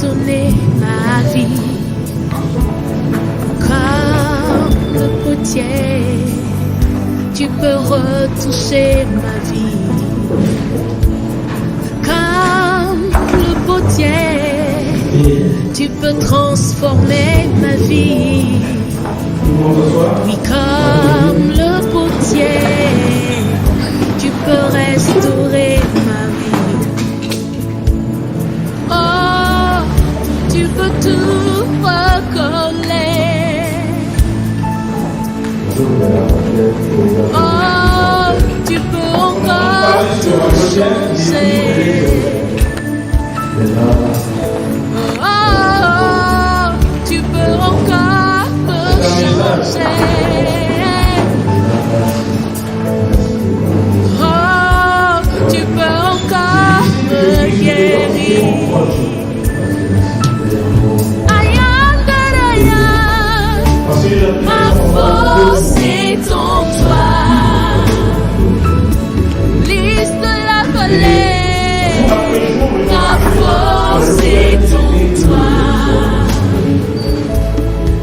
façonner ma vie comme le potier. Tu peux retoucher ma vie comme le potier. Tu peux transformer ma vie. Oui, comme le potier. Tu peux restaurer ma vie. Oh, tu peux tout recoller. Oh, tu peux encore tout changer. Oh, tu peux encore me changer. Oh, tu peux encore me guérir. Ma force est en toi. Lys de la vallée. Ma force est en toi.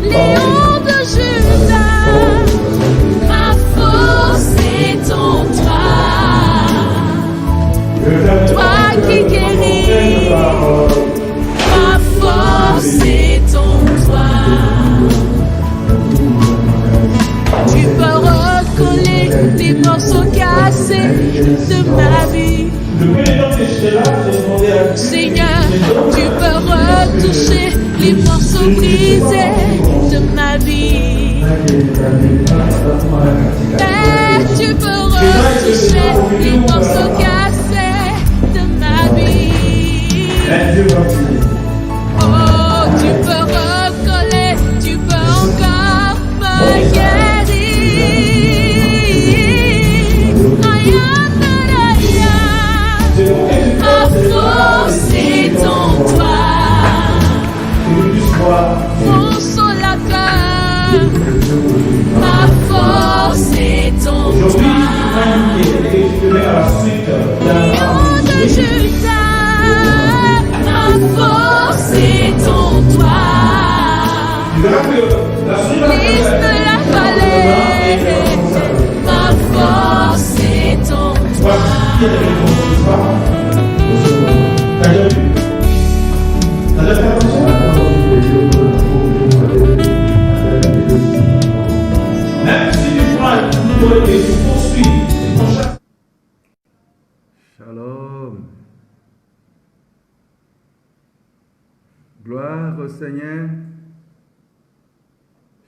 Lion de Judas. Ma force est en toi. Toi qui guéris. Ma force est en toi. Tu peux recoller les morceaux cassés de ma vie. Seigneur, tu peux retoucher les morceaux brisés de ma vie. Et tu peux retoucher les morceaux cassés de ma vie. Oh, tu peux recoller, tu peux encore me guérir. Ma force est en toi. Consolateur, ma force est en toi. Lion de Judas, ma force est en toi. Lys de la vallée, ma force est en toi. Shalom. Gloire au Seigneur.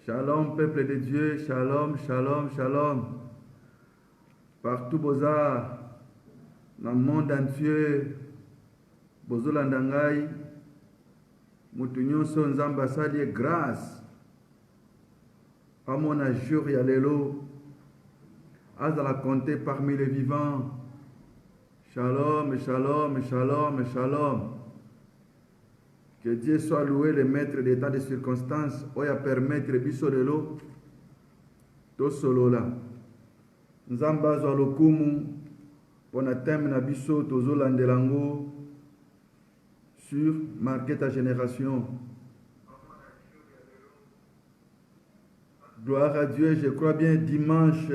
Shalom, peuple de Dieu. Shalom, shalom, shalom. Partout, Boza, dans le monde entier, Bozolandangai, Moutounion son ambassade grâce. À mon jour Yalelo, à la compter parmi les vivants. Shalom, shalom, shalom, shalom. Que Dieu soit loué, le maître des tas de circonstances, oya permettre biso de l'eau, to solo là. Nzamba zo lokumu, pona thème na biso, tozo landelango, sur marquer ta génération. Gloire à Dieu, je crois bien dimanche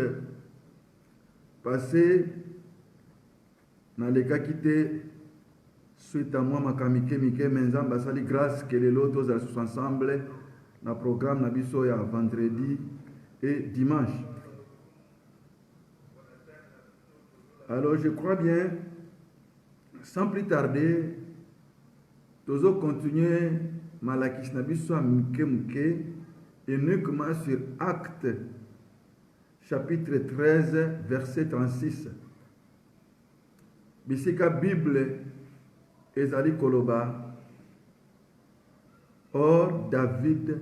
passé, dans les cas quittés, suite à moi, makamike mike menzamba sali grâce que les lotos tous ensemble, dans le programme Nabiso ya vendredi et dimanche. Alors je crois bien, sans plus tarder, nous allons continuer Malakis Nabiso à mike et uniquement sur Acte chapitre 13 verset 36. Bisika Bible ezali koloba. Or David,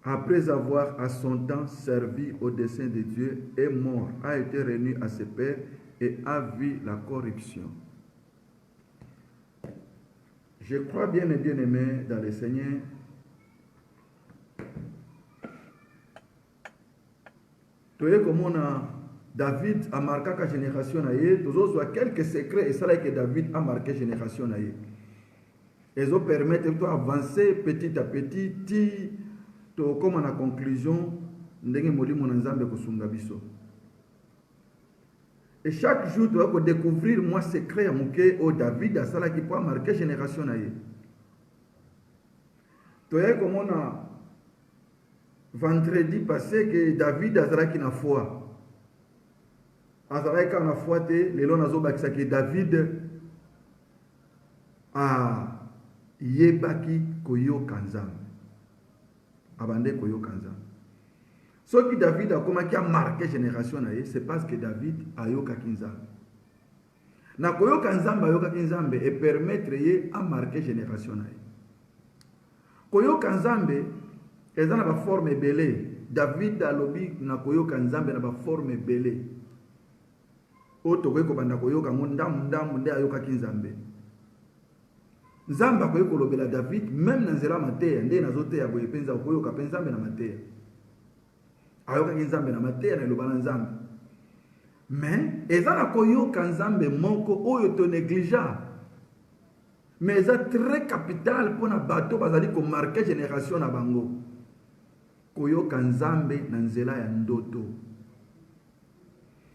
après avoir à son temps servi au dessein de Dieu, est mort, a été réuni à ses pères et a vu la corruption. Je crois bien, mes bien-aimés dans le Seigneur, toye comme on a David a marqué la génération naïe, tous autres quelques secrets et ça là que David a marqué la génération naïe. Ils ont permis d'avancer petit à petit, comme en conclusion, ndenge molimo na nzambe kosunga biso. Et chaque jour, tu vas découvrir moi secret à mouké au David à ça là qui peut marquer la génération naïe. Tu vois comme on a vendredi passé que David a ça qui na foi. Azaraïka na foi te lelo nazo bakisa que David a yebaki koyo kanzam abande koyo kanzam. Ce que David a comment qui a marqué génération na c'est parce que David a yoka kinzam. Na koyo kanzam ba yoka kinzam et permettre ye a marquer génération na. Koyo kanzam ezana ba forme belé. David a lobi na koyo kanzam na ba forme belé. Oto ko banda koyoka ndamu nde ayoka kinzambe nzamba ko kolobela David même na nzela mateya nde nazote ya boye penza koyoka penzambe na mateya ayoka kinzambe na mateya na lobana nzambe mais ezana koyoka nzambe moko oyo to négligea mais ça très capital pour na bato bazali ko marquer génération na bango koyoka nzambe na nzela ya ndoto.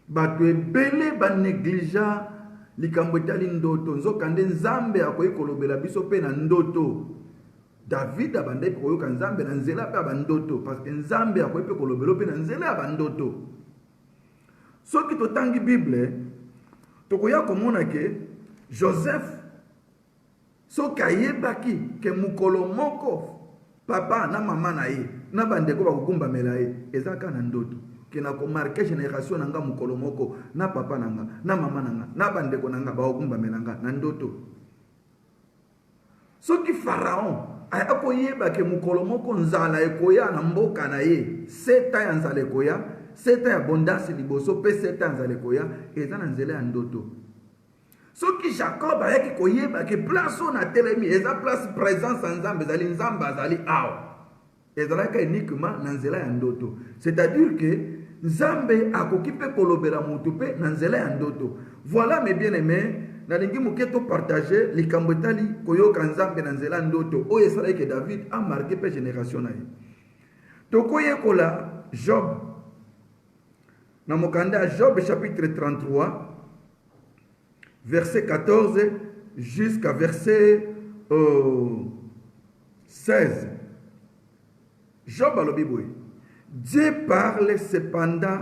Bato ebele ba négligea likambo etali ndoto nzokande nzambe akoyi kolobela biso pe na ndoto. David abande koyoka nzambe na nzela pe abandoto parce que nzambe akoyi pe kolobela pe na nzela abandoto. Soki totangi Bible tokoya komona ke Joseph soki ayebaki ke mukolo moko papa na mama na ye na bandeko bakokumbamela ye ezaka na ndoto. Qui n'a pas marqué génération nanga mukolo moko na papa nanga na mama nanga na bandeko nanga baokumba melanga na ndoto. Soki Pharaon akoyeba ke mukolo moko nzala ekoya na mboka na ye 7 ans ya nzala ekoya 7 ans ya bondasi liboso pe 7 ans ya nzala ekoya eza na nzela ya ndoto. Soki Jacob ayaki koyeba ke place on a telemi eza place présence nzambe zali nzamba zali awa ezalaka uniquement na nzela ya ndoto. C'est-à-dire que Nzambe akokipe kolobela mutu pe na nzela ya ndoto. Voilà mes bien-aimés, na lingi muketo partager likambo etali koyoka nzambe na nzela ndoto oyo esalaki que David a marqué pe génération na ye. Tokoyekola Job na mokanda Job chapitre 33 verset 14 jusqu'à verset 16. Job alobi boye. Dieu parle cependant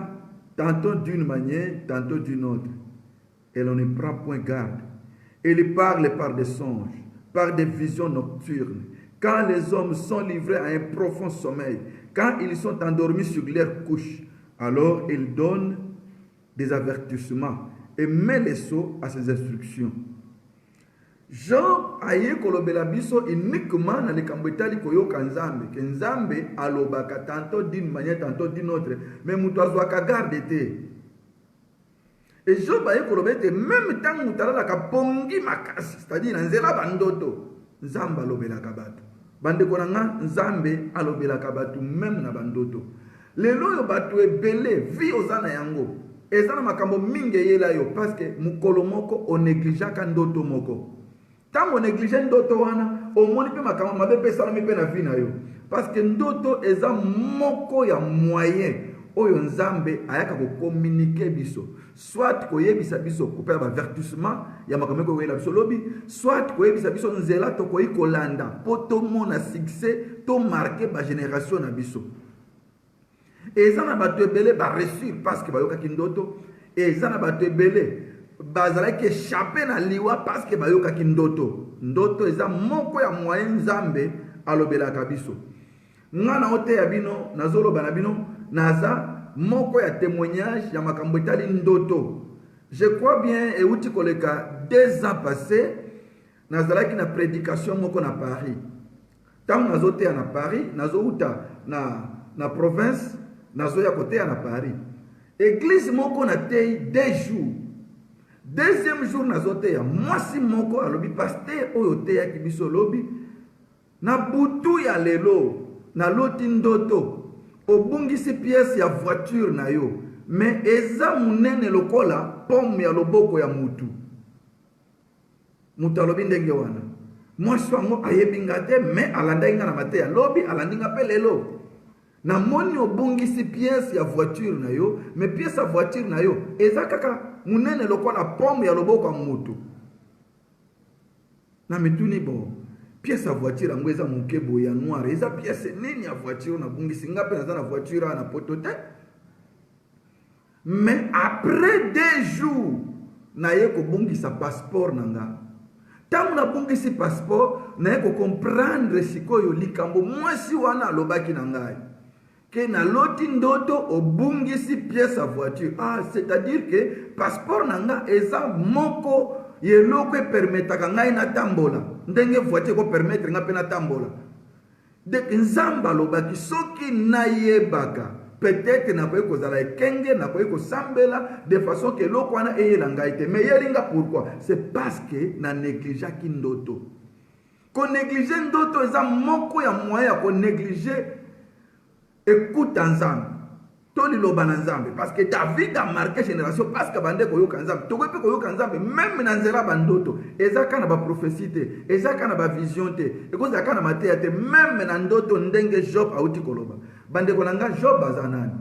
tantôt d'une manière, tantôt d'une autre. Et l'on ne prend point garde. Il parle par des songes, par des visions nocturnes. Quand les hommes sont livrés à un profond sommeil, quand ils sont endormis sur leur couche, alors il donne des avertissements et met les sceaux à ses instructions. Job aye kolobela biso uniquement na likambo etali koyoka nzambe ke nzambe alobaka tantôt d'une manière tantôt d'une autre mais mutu azwaka garde te. Et Job aye kolobete même tant mutu alalaka pongi makasi c'est-à-dire na nzela bandoto nzambe alobelaka bato bandeko na nga nzambe alobelaka bato même na bandoto. Lelo oyo bato ebele vi oza na yango eza na makambo mingi eyela yo parce que mukolo moko onegligeaka ndoto moko. Tant on néglige ndoto wana omoni pe makambo mabe pe salami pe na vie na yo parce que ndoto eza moko ya moyen oyo nzambe ayaka ko communiquer biso soit koyebisa biso ko pe ba avertissement ya makambo ko yela biso lobi soit koyebisa biso nzela to koyi kolanda poto mona succès to marquer ba génération na biso. Eza na bato ebele ba réussir parce que bayoka kindoto eza na bato ebele bazalaki échappé na liwa parce que bayoka kindoto ndoto eza moko ya moyen nzambe alobelaka biso. Ngana ote ya bino nazoloba na bino naza moko ya témoignage ya makambo etali ndoto. Je crois bien euti koleka 2 ans passés nazalaki na prédication moko na Paris. Tant nazote na Paris nazouta na province nazoya kote na Paris. Église moko na tei 2 jours. Deuxième jour nazote ya mwasi moko alobi pasteur oyo te ya kibiso lobi na butu ya lelo na loti ndoto obungisi pièce ya voiture na yo mais eza munene lokola pomme ya loboko ya mutu. Mutu alobi ndenge wana. Mwasi wango ayebinga te, mais alanda inga na mateya lobi, alandinga pe lelo. Na moni obungisi pièce ya voiture na yo, mais pièce ya voiture na yo eza kaka munene lokola pomme ya loboko ya mutu. Na mituni bo, pièce ya voiture yango eza moke boye ya noir, eza pièce nini ya voiture na bungisi nga pe naza na voiture na poto te. Mais après 2 jours na ye ko bungisa passeport nanga. Tangu na bungisi passeport na ye ko comprendre sikoyo likambo mwasi wana alobaki na ngai. Que na loti ndoto obungisi pièce à voiture. Ah, c'est-à-dire que passeport nanga eza moko yeloko permetaka ngai na tambola. Ndenge voiture ko permettre nga pe na tambola. De nzamba lobaki soki na yebaka. Peut-être na koye kozala ekenge, na koye kosambela de façon que loko wana eyela ngai te. Mais yelinga pourquoi? C'est parce que na négligeaki ndoto. Ko négliger ndoto eza moko ya moyen ko négliger. Écoute ensemble. Toli loba nzambe. Parce que David a marqué génération. Parce que bande koyoka nzambe. Toko pe koyoka nzambe. Même na nzela bandoto. Ezaka na ba prophétie te. Ezaka na ba vision te. Ekozaka na mateya te. Même na ndoto ndenge Job auti koloba. Bande kolanga Job azanani.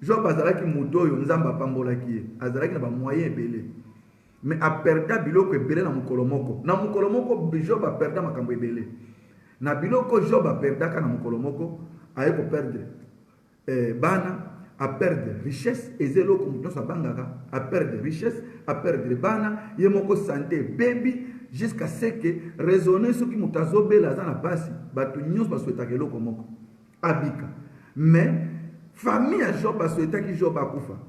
Job azalaki mutoyo nzamba pambolaki ye. Azalaki na ba moyen ebele. Mais a perda biloko ebele na mukolo moko. Na mukolo moko Job a perda makambo ebele. Na biloko Job a perda ka na mukolo moko aye ko perdre. Bana a perdre richesse ezelo ko muto sabangaka a perdre richesse a perdre bana yemoko santé baby jusqu'à ce que raisonner ce qui mutazobela za na pasi batu nyos basweta ke loko moko abika mais famille ya Job basweta ki Job akufa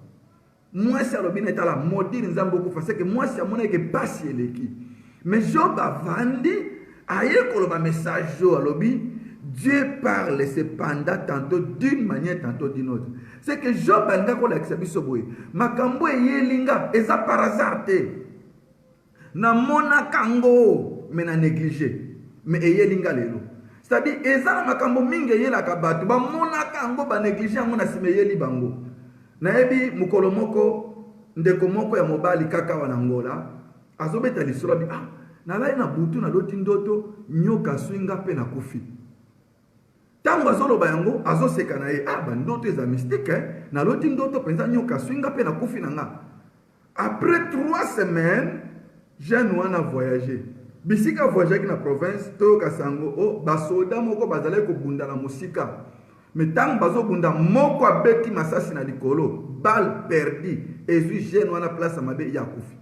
moi si alobina etala maudire nzambo kufa c'est que moi si amona ke pasi eleki mais Job avandi aye koloba message jo alobi Dieu parle cependant tantôt d'une manière, tantôt d'une autre. C'est que Job a dit que l'exabisoboy. Makambo yelinga eza par hasard te. Na mona kango mais na négligé. Mais yelinga lelo. C'est-à-dire eza makambo mingi yela kabatu ba mona kango ba négligé ngo na sime yeli bango. Na yebi mukolo moko ndeko moko ya mobali kaka wana Angola azobeta lisolo bi ah na lai na butu na loti ndoto nyoka swinga pe na kufi. Tango azoloba yango azoseka na ye ah bandoto eza mystique na loti ndoto penza nyoka swinga pe na kufi na nga. Après 3 semaines jeune wana voyager bisika voyager na province to kasango o basoda moko bazale ko bunda na musika mais tango bazobunda moko abeti masasi na likolo balle perdu ezui jeune wana place mabe ya kufi.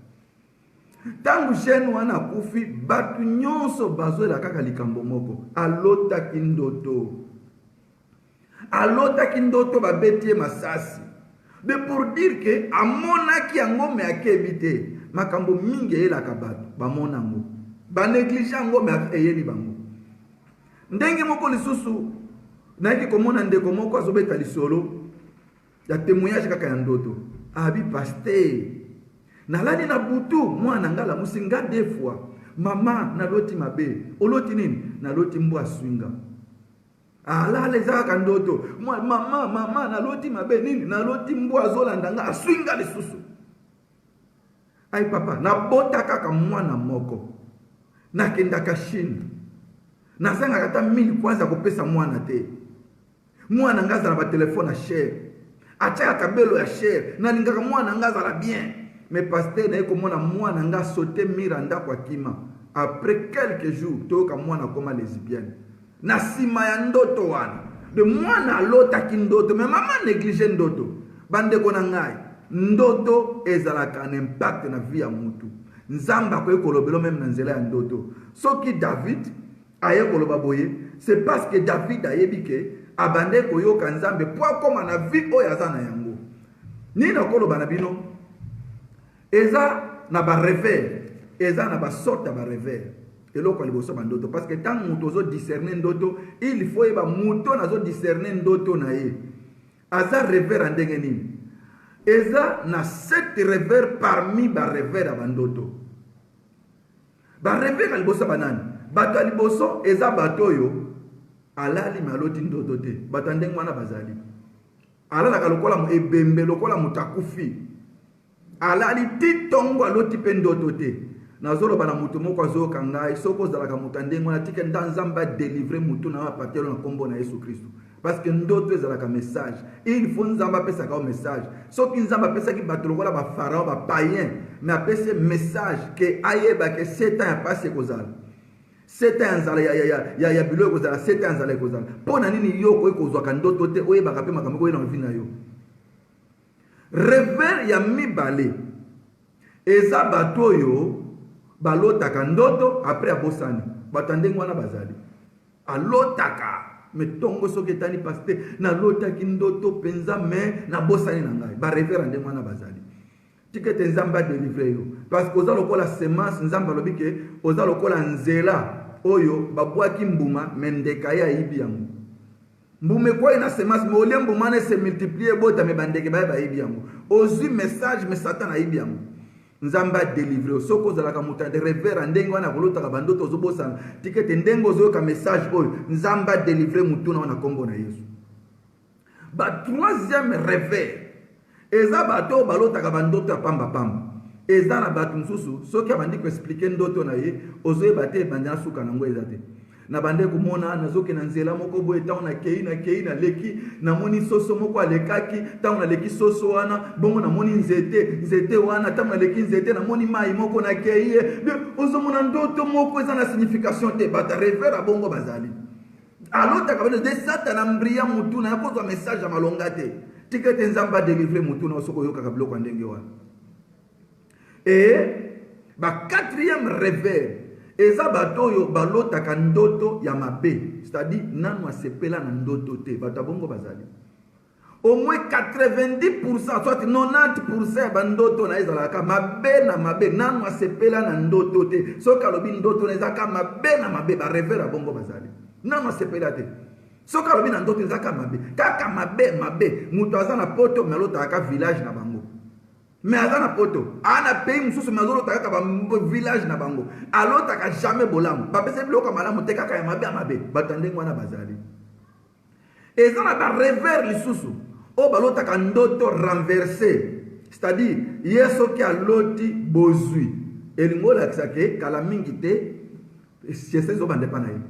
Tangu jeune wana kufi batu nyonso bazoela kaka likambo moko alota kindoto. Alota kindoto babeti masasi. De pour dire que amona ki yango me akebite makambo mingi yela kabatu ba mona ngo. Ba néglige ngo me eyeli bango. Ndenge moko lisusu na ki komona ndeko moko azobeta lisolo ya témoignage kaka ya ndoto. Abi pasteur. Na lani na butu mwana ngala musinga 2 fois. Mama na loti mabe. Oloti nini? Na loti mbwa swinga. Ala leza kandoto. Mama na loti mabe nini? Na loti mbwa zolandanga aswinga lisusu. Ai papa, na bota kaka mwana moko. Na kenda kashini. Na sanga kata 1000 kwanza kopesa mwana te. Mwana ngaza na ba telefone a cher. Acha kabelo ya cher. Na lingaka mwana ngaza la bien. Mais pasteur na eko mwana mwana nga sauter miranda kwa kima. Après quelques jours, toka mwana koma lesbienne. Na sima ya ndoto wana. De mwana lota ki ndoto, mais mama néglige ndoto. Bande kona ngai. Ndoto ezalaka un impact na vie ya mutu. Nzamba ko ekolobelo même na nzela ya ndoto. Soki David aye koloba boye, c'est parce que David ayebi ke abande koyoka nzambe po akoma na vie oyo aza na yango. Ni na koloba na bino eza na ba rêve, eza na ba sorte ba rêve. Eloko liboso bandoto parce que tant muto zo discerner ndoto, il faut eba muto na zo discerner ndoto na ye. Aza rêveur ndenge nini? Eza na 7 rêveurs parmi ba rêveurs abandoto. Ba rêveur liboso banani? Bato liboso eza bato yo alali maloti ndoto te. Bato ndenge wana bazali. alalaka lokola mo ebembe lokola mutakufi alali ti tongo aloti mpe ndoto te nazoloba na mutu moko azoyoka ngai soki ozalaka mutu ndenge wana tika nda nzambe adelivre mutu na bapatelo na nkombo na Yesu Kristo parce que ndoto ezalaka message il faut nzambe apesaka message soki nzambe apesaki bato lokola bapharaon bapayen mais apesi message ke ayeba ke 7 ans ya pasi ekozala 7 ans nzala ya bilo ekozala 7 ans nzala ekozala mpo na nini yo koki kozwaka ndoto te oyebaka mpe makambo koyena mavi na yo revers ya mibale eza bato oyo balotaka ndoto après abosani bato ndenge wana bazali alotaka metongo soki etani paste nalotaki ndoto penza me nabosani na ngai barevera ndenge wana bazali tikete nzambe adelivre yo parce que oza lokola semence nzambe alobi ke oza lokola nzela oyo babwaki mbuma me ndeka ye ayibi yango mbuma ekwai na semence me olie mbuma wana ese multiplie ebota me bandeke baye bayibi yango ozwi message me satan ayibi yango nzambe adelivre yo soki ozalaka moto de revera ndenge wana kolotaka bandoto ozobosana tikete ndenge ozoyoka message oyo nzambe adelivre mutu na wana nkombo na Yesu. Troisième revers eza bato oyo balotaka bandoto ya pambapamba eza na bato mosusu soki abandi koexplike ndoto na ye ozoyeba te ebandi na suka nango eza te na bande komona nazoke na nzela moko boye ntango nakei naleki namoni soso moko alekaki ntango naleki soso wana bongo namoni nzete wana ntango naleki nzete namoni mai moko nakei ye ozomona ndoto moko eza na signification te bata revera bongo bazali alotaka bano de satana mbria mutu na yakozwa message ya malonga te tikete nzamba délivrer mutu na soko yokaka biloko ndenge wana et quatrième revers eza bato oyo balotaka ndoto ya mabe c'est-à-dire nanu asepela na ndoto te bato bongo bazali au moins 90% soit 90% ya bandoto na ezalaka mabe na mabe nanu asepela na ndoto te soki alobi ndoto na ezaka mabe na mabe barevera bongo bazali nanu asepela te soki alobi na ndoto ezaka mabe kaka mabe mutu aza na poto me alotaka village na bango mais aza na poto ana pays mosusu me azolotaka kaka village na bango alotaka jamais bolamu bapesa biloko malamu te kaka ya mabe bato ndenge wana bazali eza na barevers lisusu oyo balotaka ndoto renversé c'est-à-dire ye soki aloti bozwi elingi olakisa ke kala mingi te siese ezobanda epa na ye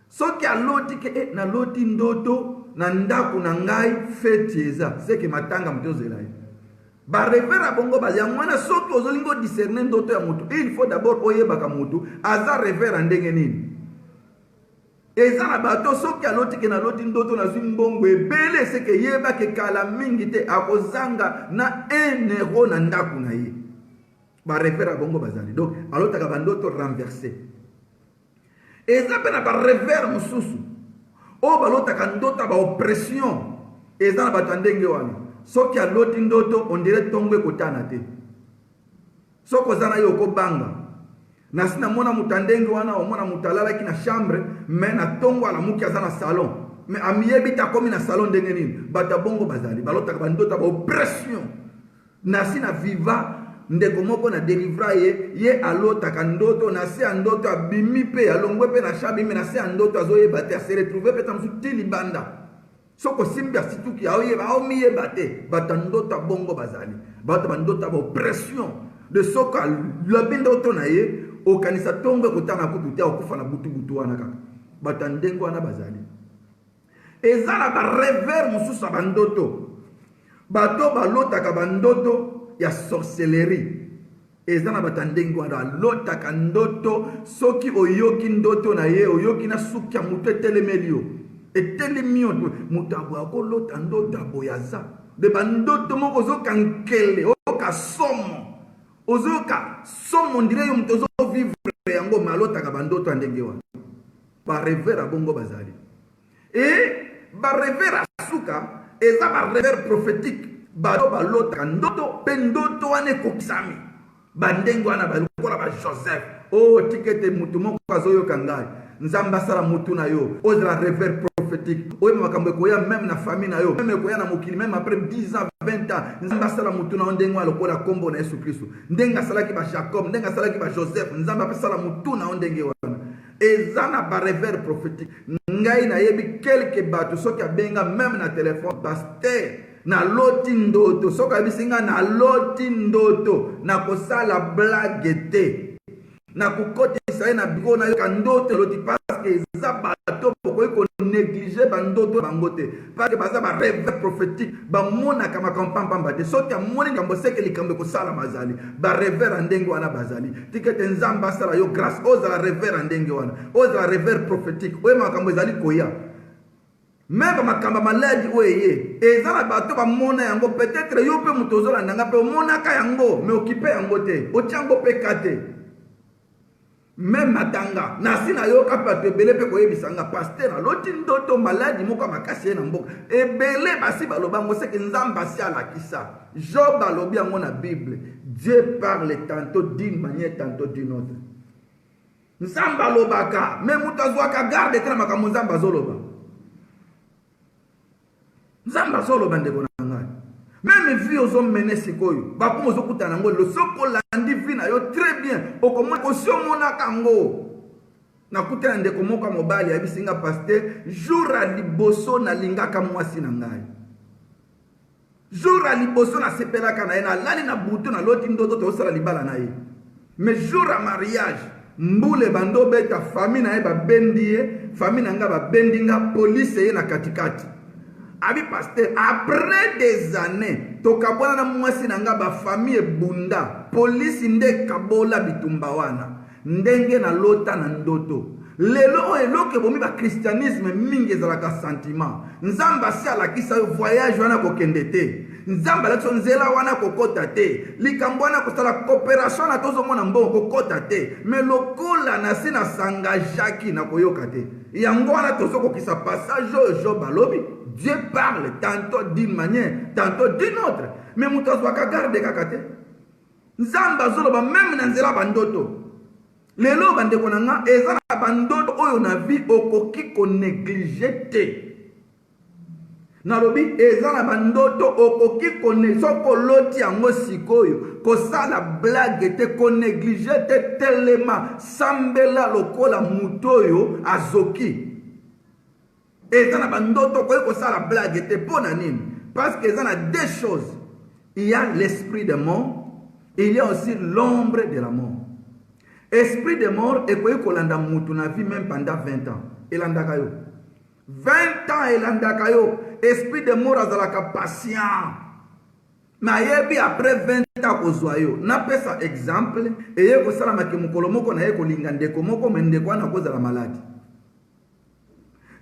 soki aloti ke naloti ndoto na ndako na ngai feti eza seke matanga moto ozela ye barevera bongo bazi yango wana soki ozolingo discerne ndoto ya mutu il faut d'abord oyebaka mutu aza revera ndenge nini eza na bato soki aloti ke naloti ndoto nazwi mbongo ebele seke yebake kala mingi te akozanga na 1 euro na ndako na ye barevera bongo bazali donc alotaka bandoto renversé eza mpe na barevers mosusu oyo balotaka ndoto ya baoppression eza na bato ya ndenge wana soki aloti ndoto on dirait tongo ekotana te soki oza na ye okobanga nasi namona moto ndenge wana omona moto alalaki na chambre me na tongo alamuki aza na salon me amiyebi te akomi na salon ndenge nini bato bongo bazali balotaka bandoto ya baoppression nasi na viva ndeko moko na delivra ye alotaka ndoto na se ya ndoto abimi mpe alongwe mpe na chambre me na se ya ndoto azoyeba te ase retrouve mpe ta mosu ti libanda soko simbi asituki aoyeba aomiyeba te bato ndoto bongo bazali bato bandoto baoppression de soko alobi ndoto na ye okanisa tongo ekotanga kutu te okufa na butu wana kaka bato ndenge wana bazali eza na barevers mosusu ya bandoto bato balotaka bandoto ya sorcellerie eza na bato ndenge wana alotaka ndoto soki oyoki ndoto na ye oyoki na suki ya moto etelemeli yo etelemi yo moto aboya kolota ndoto aboyaza de bandoto moko ozoyoka nkele oyoka somo ndire yo moto ozovivre yango me alotaka bandoto ya ndenge wana barevera bongo bazali e barevera suka eza barevers prophétique bato balotaka ndoto mpe ndoto wana ekokisami bandenge wana balokola bajoseph tikete mutu moko azoyoka ngai nzambe asala mutu na yo ozala revers prophétique oyeba makambo ekoya meme na famille na yo meme ekoya na mokili meme après 10 ans 20 ans nzambe asala mutu na yo ndenge wana lokola kombo na Yesu Kristo ndenge asalaki ba Jacob ndenge asalaki ba Joseph nzambe apesala mutu na yo ndenge wana eza na ba rêveur prophétique. Ngai na yebi quelque bato soki abenga même na téléphone pasteur na loti ndoto soki abisinga na loti ndoto na kosala blague te na kukotisa ye na biko na yo ka ndoto loti parce que eza bato bokoki konéglige bandoto bango te parce que baza ba rêve prophétique bamonaka makambo pambamba te soki amoni likambo seke likambo ekosala mazali ba rêveur ndenge wana bazali tika ete nzambe asala yo grâce ozala rêveur ndenge wana ozala rêveur prophétique oyo makambo ezali koya même makambo maladi oyo eye eza na bato bamona yango peut-être yo mpe moto ozolandanga mpe omonaka yango mais okipe yango te otia yango mpe ka te même matanga nasi na yo ka bato ebele mpe koyebisanga paster aloti ndoto maladi moko makasi ye na mboka ebele basi balobango seke nzambe asi alakisa Job alobi yango na Bible Dieu parle tantôt d'une manière tantôt d'une autre nzambe alobaka me moto azwaka garde te na makambo nzambe azoloba nzambe azoloba ndeko na ngai même vie ozomene sikoyo bakomo ozokutana yango lelo soki olandi vie na yo très bien okosiomonaka yango nakutana ndeko moko ya mobali ayebisinga paster jour ya liboso nalingaka mwasi na ngai jour ya liboso nasepelaka na ye nalali na butu naloti ndoto tozosala libala na ye mais jour ya mariage mbule bando beta famille na ye babendi ye famille na nga babendi nga police ye na katikati abi pasteur après des années tokabwana na mwasi na nga ba famille bunda police nde kabola bitumba wana ndenge na lota na ndoto lelo eloke bomi ba christianisme mingi ezalaka sentiment nzamba si alakisa voyage wana kokende te nzamba lakso nzela wana kokota te likambo wana kosala coopération na tozomona mbongo kokota te mais lokola na si na sanga jaki na koyoka te yango wana tozokokisa passage oyo Job alobi Dieu parle tantôt d'une manière tantôt d'une autre mais moto azwaka garde kaka te nzamba azoloba même na nzela bandoto lelo bandeko na nga eza na bandoto oyo na vie okoki konéglige te nalobi eza na bandoto okoki soko loti yango sikoyo kosala blague te konéglige te telema sambela lokola moto oyo azoki eza na bandoto okoki kosala blague te mpo na nini parce que eza na deux choses il y a l'esprit de mort il y a aussi l'ombre de la mort esprit de mort ekoki kolanda mutu na vie même pendant 20 ans elandaka yo 20 ans elandaka yo esprit de mort azalaka patient nayebi après 20 ans kozwa yo napesa exemple eye kosalamaki mokolo moko na ye kolinga ndeko moko me ndeko wana kozala maladi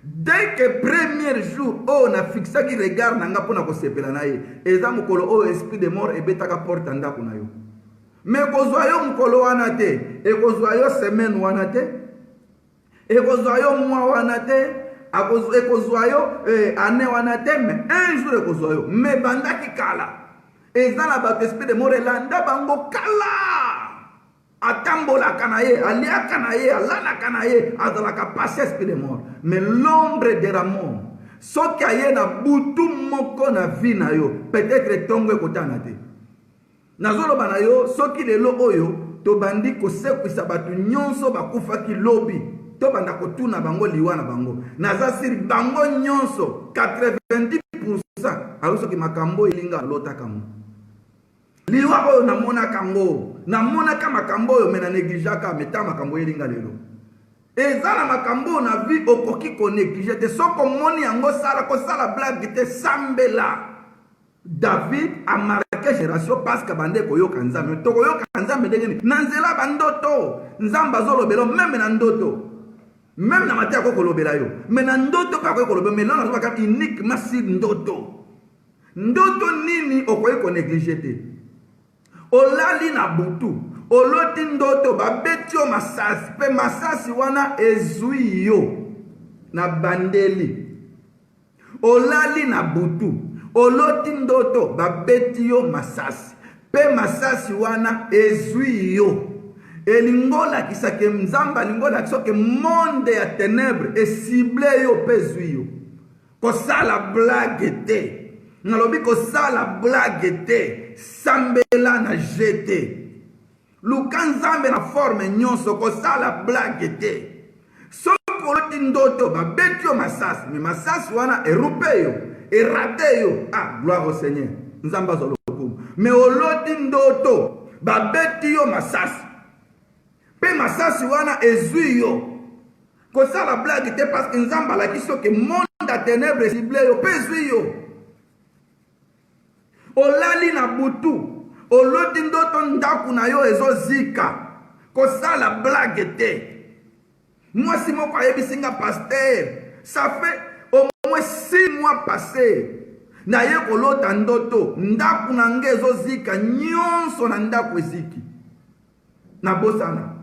dès que premier jour oyo nafixaki regard na nga mpona kosepela na ye eza mokolo oyo esprit de mort ebetaka porte ndako na yo me kozwa yo mokolo wana te ekozwa yo semaine wana te ekozwa yo mois wana te ekozwa yo année wana te me un jour ekozwa yo me bandaki kala eza na bato esprit de mort elanda bango kala atambolaka na ye aliaka na ye alalaka na ye azalaka pasi esprit de mort mais l'ombre de la mort soki aye na butu moko na vie na yo peut-être etongo ekotana te nazoloba na yo soki lelo oyo tobandi kosekwisa bato nyonso bakufaki lobi tobanda kotuna bango liwa na bango naza siri bango nyonso 90% ayo soki makambo elinga alotaka mo liwa oyo namonaka makambo oyo me na neglijaka meta makambo elinga lelo eza na makambo na vie okoki konéglige te soko moni yango sala kosala blague te sambela David a marqué génération parce que bande koyoka nzambe tokoyoka nzambe ndenge na nzela bandoto nzamba zolobelo même na ndoto même na matia ko kolobela yo mais na ndoto ka ko kolobela mais là na ka uniquement si ndoto nini okoyi ko négliger te olali na butu oloti ndoto babeti yo masasi pe masasi wana ezui yo na bandeli olali na butu oloti ndoto babeti yo masasi pe masasi wana ezui yo elingola kisake mzamba lingola kisoke monde ya ténèbres et ciblé yo pe ezui yo kosala blague te nalobi kosala blague te sambela na jete luka nzambe na forme nyonso kosala blague te Soko oloti ndoto babeti yo masasi, mais masasi wana erupe yo, erate yo. Ah, gloire au Seigneur. Nzamba zo lokumu. Mais oloti ndoto babeti yo masasi. Pe masasi wana ezui yo. Kosa la blague te parce que nzamba la kiso ke monde à ténèbres ciblé yo pe ezui yo. Olali na butu. Oloti ndoto ndaku na yo ezozika. Kosa la blague te. Moi, si mon père est pasteur, ça fait au moins 6 mois passés. Naye kolota ndoto, ndaku na ngezo zika, nyonso na ndaku eziki. Na bosana.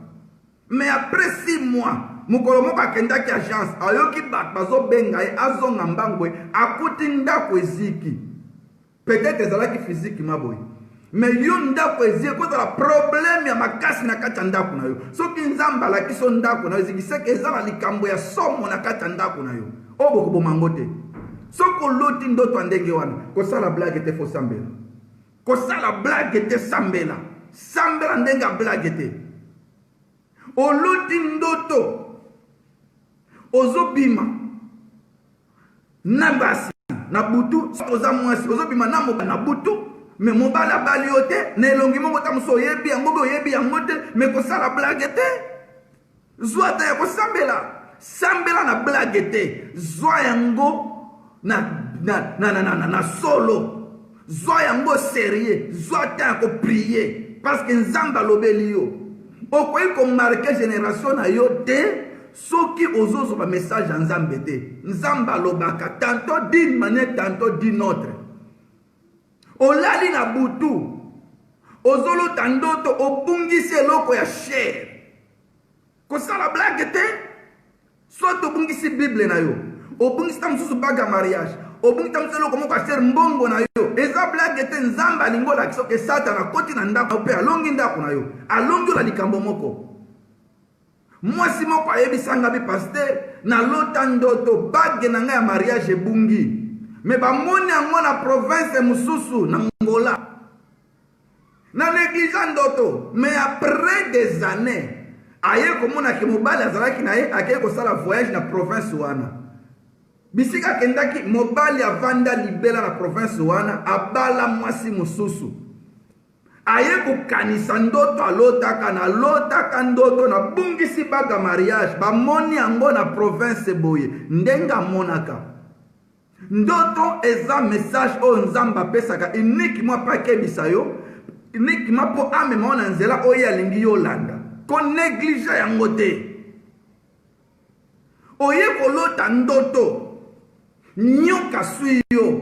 Mais après 6 mois, mukolo moka kendaki agence, ayoki bazo benga e azonga mbangwe, akuti ndaku eziki. Peut-être ezalaki physique maboy. Mais yo ndako eziki kozala problème ya makasi na kati ya ndako na yo. Soki nzamba la kiso ndako na yo eziki seke ezala likambo ya somo na kati ya ndako na yo. Obo kuboma te. Soko loti ndoto ndenge wana, kosala blague te fo sambela. Kosala blague te sambela. Sambela ndenga blague te. Oloti ndoto ozobima nabasi na butu, oza mwasi ozobima na butu. Mais mon bala baliote, ne longi mo botam so yebi yango te, mais ko sala blague te. Zwata ya ko sambela na blague te. Zwa yango na solo. Zwa yango sérieux, zwata ya ko prier parce que nzamba lobeli yo. Okoyi ko marquer génération na yo te. Soki ozozo ba message en nzambe te. Nzamba lobaka tantôt d'une manière, tantôt d'une autre. Olali na butu, ozolo tandoto, obungisi eloko ya cher. Kosala blague te, soit obungisi Bible na yo, obungisi tamususu baga mariage, obungisi tamususu eloko moko ya cher mbongo na yo. Eza blague te nzamba lingola kisoke satana koti na ndako pe alongi ndako na yo, alongi la likambo moko. Mwasi moko ayebisanga bi pasteur, na lota ndoto, bague na nga ya mariage ebungi. Mais bamoni yango na province mususu na Angola na négligent ndoto. Mais après des années aye komona ke mobali azalaki na ye akeye kosala voyage na province wana. Bisika kendaki mobali avanda libela na province wana abala mwasi mususu. Aye kokanisa ndoto alotaka ndoto na bungisi baga mariage. Bamoni yango na province boye ndenga monaka. Ndoto eza message o nzamba pesaka uniquement pa kebisa yo, uniquement po amema ona nzela oyo alingi yo landa. Ko néglige yango te. Oye kolota ndoto, nyoka sui yo,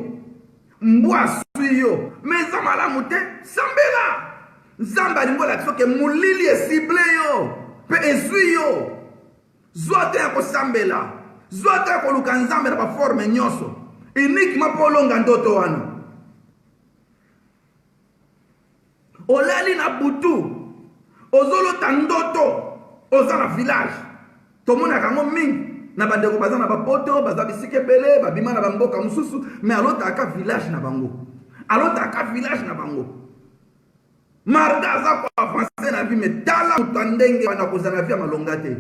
mbwa sui yo, meza malamu te, sambela. Nzamba lingola kisoke mulili esible yo, pe ezui yo. Zoate ya ko sambela, zoate ya ko luka nzambe na pa forme nyoso. Uniquement pour longa ndoto wana. Olali na butu, ozolo tandoto, ozala village. Tomona kango mingi na bandeko baza na bapoto, baza bisike bele, babima na bamboka mususu, mais alota aka village na bango. Alota aka village na bango. Marga za ko avancer na vie mais tala mutandenge wana kozana vie malonga te.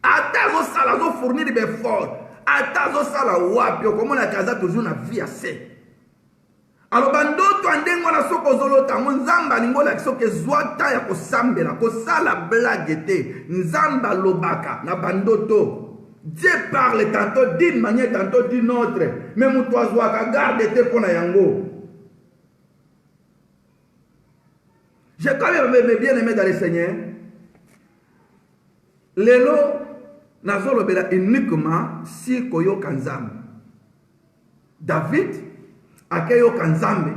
Ata zo sala zo fournir be fort. Atazo sala wapi okomona kaza toujours na vie assez. Alors bandoto andengo na soko zolota nzamba lingola kisoke zwata ya kosambela kosala blague te. Nzamba lobaka na bandoto. Dieu parle tantôt d'une manière, tantôt d'une autre. Mais mutwazwaka garde te pona yango. J'ai quand même bien aimé dans le Seigneur. Lelo nazolo bela uniquement si koyo kanzambe. David akeyo kanzambe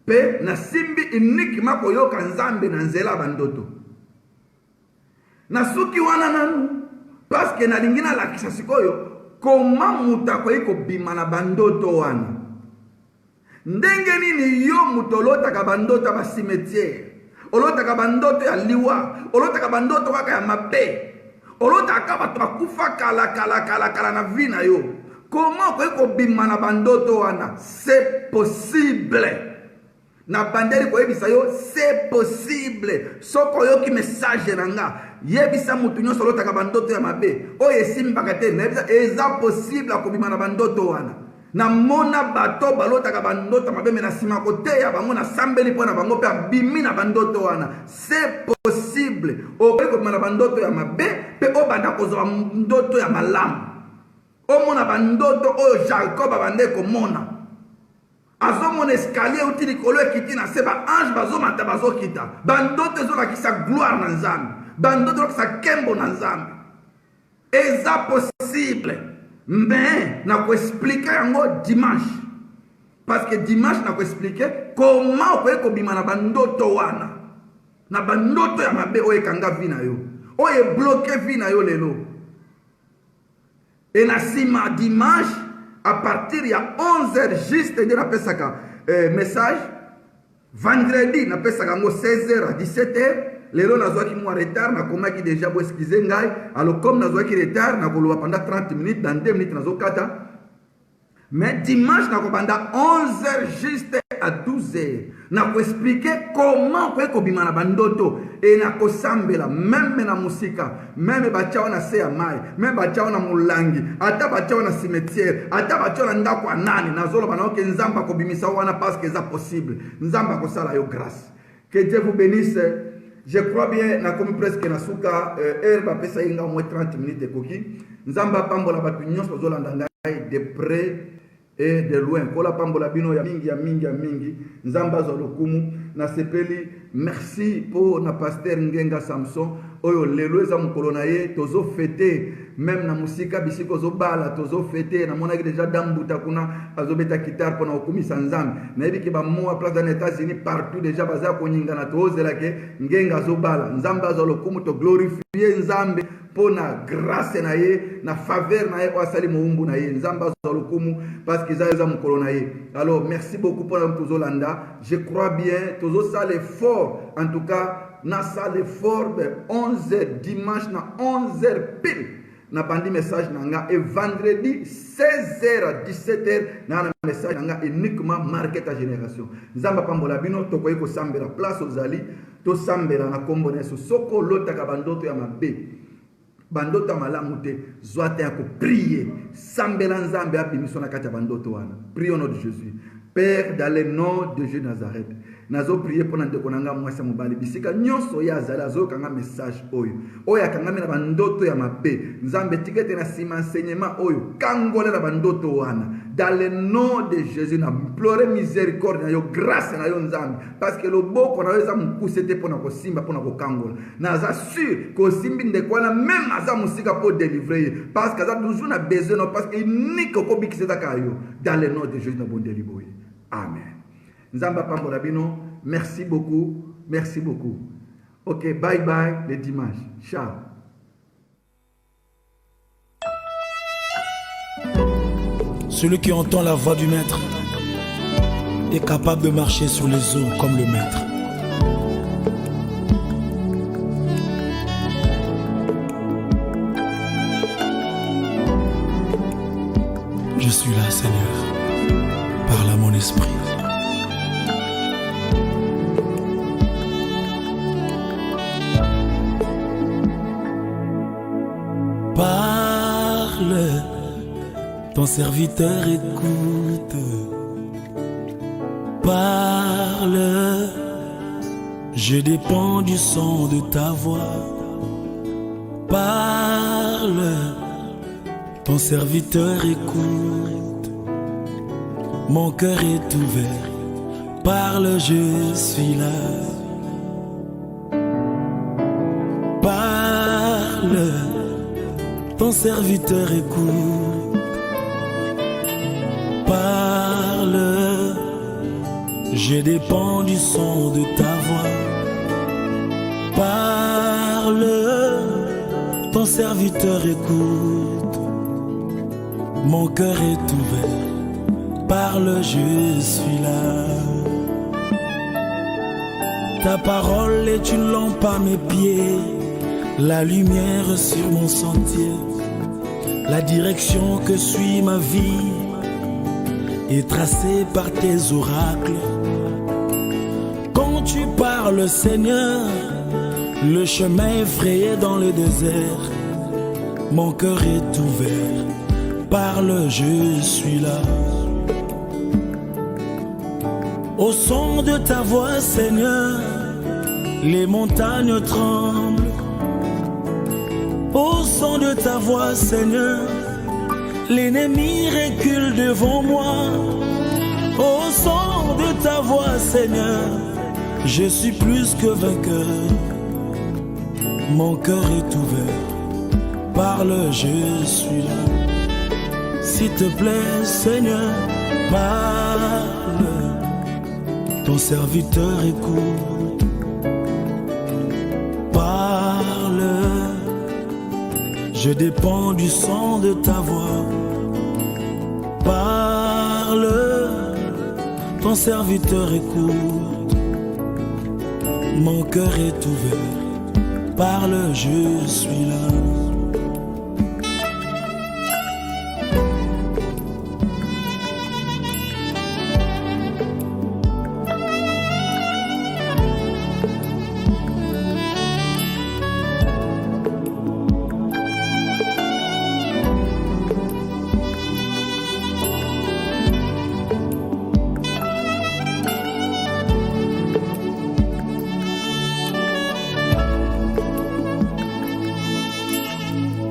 pe na simbi uniquement koyo kanzambe na nzela bandoto. Na suki wana nanu parce que na lingina la kisa sikoyo koma muta koyiko bima na bandoto wana. Ndenge nini yo mutolota ka bandoto ba cimetière. Olota ka bandoto ya liwa, olota ka bandoto kaka ya mabe. Olota akaba tukufa kala na vie na yo. Comment ko bima na bandoto wana? C'est possible. Na bandeli ko ebisa yo, c'est possible. Soko yo ki message nanga. yebisa mutu nyonso lotaka bandoto ya mabe oyo esimbaka te nayebisa eza possible akobima na bandoto wana namona bato balotaka bandoto mabe me na nsima koteya bango nasambeli mpo na bango mpe abimi na bandoto wana c'est possible okoki kobima na bandoto ya mabe mpe obanda kozwa bandoto ya malamu omona bandoto oyo Jacob abande komona azomona escalier uti likolo ekiti na se baange bazomata bazokita bandoto ezolakisa gloire na nzambe bandoto ezolakisa kembo na nzambe eza possible mais nakoexplike yango dimanche parce que dimanche nakoexplike comment okoki kobima na bandoto wana na bandoto ya mabe oyo ekanga vi na yo oyo ebloke vi na yo lelo e na nsima dimanche à partir ya 11h juste nde napesaka message vendredi napesaka yango 16h à 17h lelo nazwaki mwa retard nakomaki déjà bo excuse ngai alors comme nazwaki retard nakoloba pendant 30 minutes dans 2 minutes nazokata mais dimanche nakobanda 11h juste à 12h nakoexplike comment okoki kobima na bandoto e nakosambela meme na musika meme batiao na se ya mai meme batiao na molangi ata batiao na cimetière ata batiao na ndako ya nani nazoloba na oke nzambe akobimisa wana parce que eza possible nzambe akosala yo grâce que Dieu vous bénisse. Je crois bien nakomi presque na suka heure bapesa inga moins 30 minutes ekoki nzamba pambola batu nyonso bazolanda ngai de près et de loin kola pambola bino ya mingi nzamba zo lokumu na sepeli merci pour na pasteur Ngenga Samson oyo lelo eza mokolo na ye tozo fêter même na musika bisiko zo bala tozo fêter na mona déjà dambuta kuna azobeta guitare pona okumisa nzambe na yebiki ba mo place dans les États-Unis partout déjà baza koninga na tozela ke Ngenga zo bala nzamba zo lokumu to glorifier nzambe pona grâce na ye na faveur na ye osali moumbu na ye nzamba zo lokumu parce que za mokolo na ye. Alors merci beaucoup pour tozo landa. Je crois bien tozo ça l'effort en tout cas na ça l'effort de 11h dimanche na 11h pile na bandi message nanga et vendredi 16h à 17h na message nanga uniquement marquer ta génération nzamba pambola bino tokoyi ko sambela place ozali to sambela na kombo neso soko lotaka bandoto ya mabe bandoto malamu te zwate ya ko prier sambela nzambe abimiso na kati ya bandoto wana. Prions au nom de Jésus. Père, dans le nom de Jésus Nazareth, nazo prier pour ndeko nanga mwasa mobali bisika nyonso ya azali azokanga message oyo oyo akangami na bandoto ya mabe nzambe tikete na sima enseignement oyo kangola na bandoto wana dans le nom de Jésus na implore miséricorde na yo grâce na yo nzambe parce que loboko na yo eza mukuse te pona ko simba pona ko kangola na za sûr ko simbi ndeko wana même aza musika pour délivrer parce que aza toujours na besoin no parce que unique ko bikisa kayo dans le nom de Jésus na bon délivrer. Amen. Nzamba pambola bino, merci beaucoup, merci beaucoup. Ok, bye bye le dimanche. Ciao. Celui qui entend la voix du maître est capable de marcher sur les eaux comme le maître. Je suis là, Seigneur. Parle à mon esprit. Parle, ton serviteur écoute. Parle, je dépends du son de ta voix. Parle, ton serviteur écoute. Mon cœur est ouvert, parle, je suis là. Parle, ton serviteur écoute. Parle, je dépends du son de ta voix. Parle, ton serviteur écoute. Mon cœur est ouvert. Parle, je suis là. Ta parole est une lampe à mes pieds, la lumière sur mon sentier. La direction que suit ma vie est tracée par tes oracles. Quand tu parles, Seigneur, Le chemin est frayé dans le désert, mon cœur est ouvert. Parle, je suis là. Au son de ta voix, Seigneur, les montagnes tremblent. Au son de ta voix, Seigneur, l'ennemi recule devant moi. Au son de ta voix, Seigneur, je suis plus que vainqueur. Mon cœur est ouvert. Parle, je suis là. S'il te plaît, Seigneur, parle. Ton serviteur écoute. Parle. Je dépends du son de ta voix. Parle. Ton serviteur écoute. Mon cœur est ouvert. Parle, je suis là.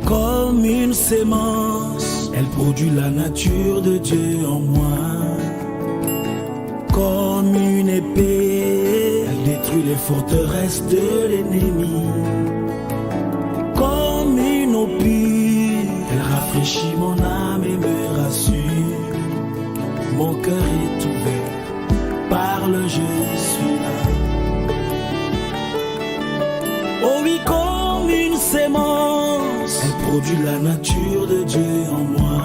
Comme une sémence, elle produit la nature de Dieu en moi. Comme une épée, elle détruit les forteresses de l'ennemi. Comme une eau pure, elle rafraîchit mon âme et me rassure. Mon cœur est ouvert, parle, je suis là. Oh oui, comme une sémence, elle produit la nature de Dieu en moi.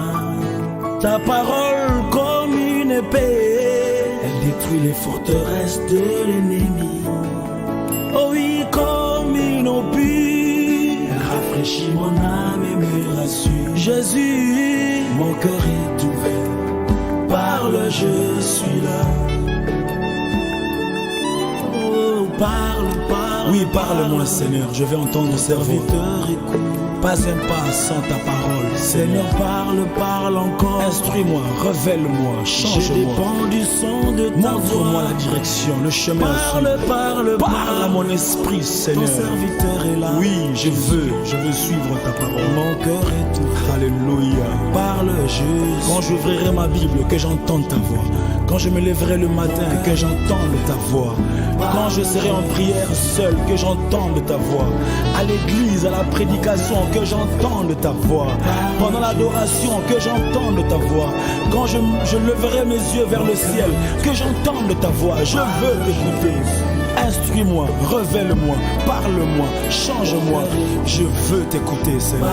Ta parole comme une épée, elle détruit les forteresses de l'ennemi. Oh oui, comme une eau pure, elle rafraîchit mon âme et me rassure. Jésus, mon cœur est ouvert. Parle, je suis là. Oh, parle, parle. Oui, parle-moi, Seigneur, je vais entendre serviteur. Écoute. Pas un pas sans ta parole. Seigneur, parle, parle encore. Instruis-moi, révèle-moi, change-moi. Je dépends du son de ta voix. Montre-moi la direction, le chemin. Parle, parle à mon esprit, Seigneur. Ton serviteur est là. Oui, je veux suivre ta parole. Mon cœur est tout. Alléluia. Parle, Jésus. Quand j'ouvrirai ma Bible, que j'entende ta voix. Quand je me lèverai le matin, que j'entende ta voix. Quand je serai en prière seul, que j'entende ta voix. À l'église, à la prédication, que j'entende ta voix. Pendant l'adoration, que j'entende ta voix. Quand je leverai mes yeux vers le ciel, que j'entende ta voix. Je veux t'écouter. Instruis-moi, révèle-moi, parle-moi, change-moi. Je veux t'écouter, Seigneur.